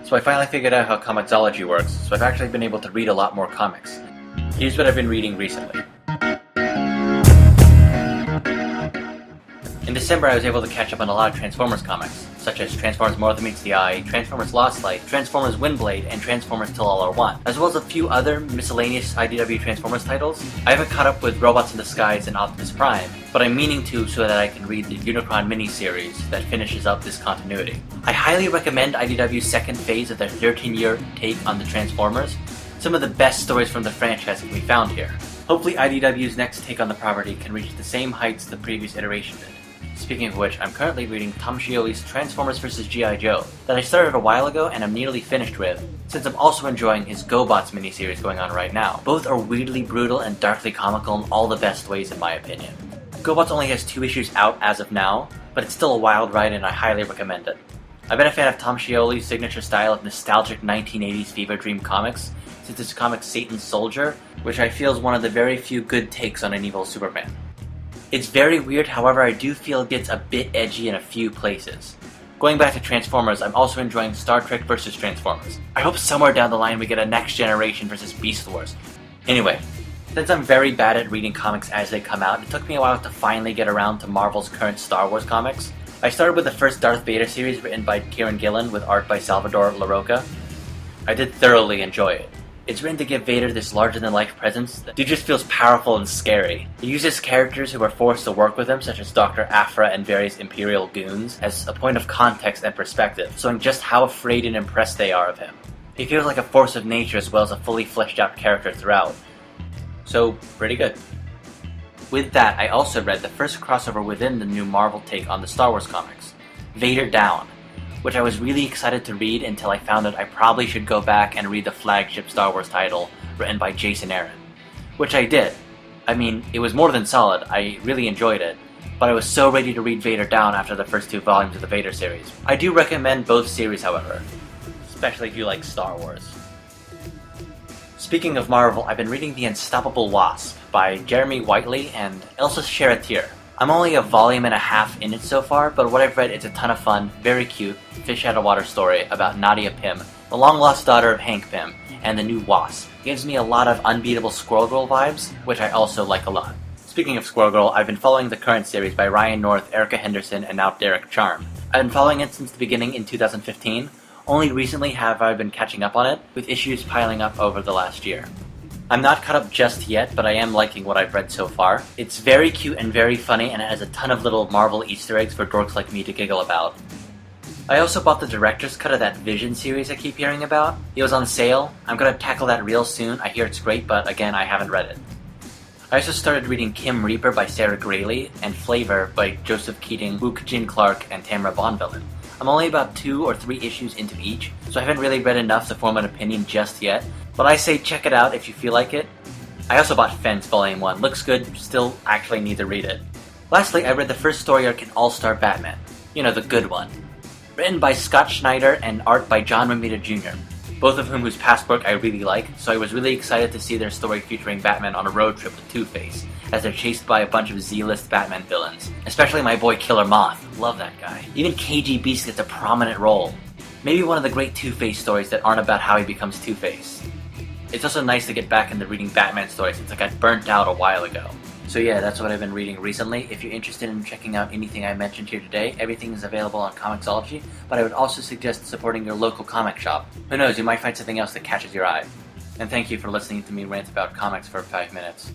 So I finally figured out how Comixology works, so I've actually been able to read a lot more comics. Here's what I've been reading recently. In December, I was able to catch up on a lot of Transformers comics, such as Transformers Martha Meets the Eye, Transformers Lost Light, Transformers Windblade, and Transformers Till All Are One, as well as a few other miscellaneous IDW Transformers titles. I haven't caught up with Robots in Disguise and Optimus Prime, but I'm meaning to so that I can read the Unicron miniseries that finishes up this continuity. I highly recommend IDW's second phase of their 13-year take on the Transformers. Some of the best stories from the franchise can be found here. Hopefully IDW's next take on the property can reach the same heights the previous iteration did. Speaking of which, I'm currently reading Tom Scioli's Transformers vs. G.I. Joe, that I started a while ago and I'm nearly finished with, since I'm also enjoying his GoBots miniseries going on right now. Both are weirdly brutal and darkly comical in all the best ways in my opinion. GoBots only has 2 issues out as of now, but it's still a wild ride and I highly recommend it. I've been a fan of Tom Scioli's signature style of nostalgic 1980s fever dream comics since his comic Satan's Soldier, which I feel is one of the very few good takes on an evil Superman. It's very weird, however I do feel it gets a bit edgy in a few places. Going back to Transformers, I'm also enjoying Star Trek vs. Transformers. I hope somewhere down the line we get a Next Generation vs. Beast Wars. Anyway, since I'm very bad at reading comics as they come out, it took me a while to finally get around to Marvel's current Star Wars comics. I started with the first Darth Vader series written by Kieran Gillen with art by Salvador Larroca. I did thoroughly enjoy it. It's written to give Vader this larger-than-life presence that just feels powerful and scary. He uses characters who are forced to work with him, such as Dr. Aphra and various Imperial goons, as a point of context and perspective, showing just how afraid and impressed they are of him. He feels like a force of nature as well as a fully fleshed-out character throughout. So, pretty good. With that, I also read the first crossover within the new Marvel take on the Star Wars comics, Vader Down, which I was really excited to read until I found out I probably should go back and read the flagship Star Wars title written by Jason Aaron. Which I did. I mean, it was more than solid, I really enjoyed it, but I was so ready to read Vader Down after the first 2 volumes of the Vader series. I do recommend both series, however, especially if you like Star Wars. Speaking of Marvel, I've been reading The Unstoppable Wasp by Jeremy Whiteley and Elsa Charretier. I'm only a volume and a half in it so far, but what I've read is a ton of fun, very cute, fish out of water story about Nadia Pym, the long-lost daughter of Hank Pym, and the new Wasp. It gives me a lot of Unbeatable Squirrel Girl vibes, which I also like a lot. Speaking of Squirrel Girl, I've been following the current series by Ryan North, Erica Henderson, and now Derek Charm. I've been following it since the beginning in 2015. Only recently have I been catching up on it, with issues piling up over the last year. I'm not caught up just yet, but I am liking what I've read so far. It's very cute and very funny, and it has a ton of little Marvel Easter eggs for dorks like me to giggle about. I also bought the director's cut of that Vision series I keep hearing about. It was on sale. I'm gonna tackle that real soon. I hear it's great, but again, I haven't read it. I also started reading Kim Reaper by Sarah Graley and Flavor by Joseph Keating, Wook Jin Clark, and Tamara Bonvillain. I'm only about 2 or 3 issues into each, so I haven't really read enough to form an opinion just yet, but I say check it out if you feel like it. I also bought Fence Volume 1. Looks good, still actually need to read it. Lastly, I read the first story arc in All-Star Batman. You know, the good one. Written by Scott Schneider and art by John Romita Jr., both of whose past work I really like, so I was really excited to see their story featuring Batman on a road trip with Two-Face, as they're chased by a bunch of Z-list Batman villains. Especially my boy Killer Moth. Love that guy. Even KG Beast gets a prominent role. Maybe one of the great Two-Face stories that aren't about how he becomes Two-Face. It's also nice to get back into reading Batman stories since I got burnt out a while ago. So yeah, that's what I've been reading recently. If you're interested in checking out anything I mentioned here today, everything is available on Comixology, but I would also suggest supporting your local comic shop. Who knows, you might find something else that catches your eye. And thank you for listening to me rant about comics for 5 minutes.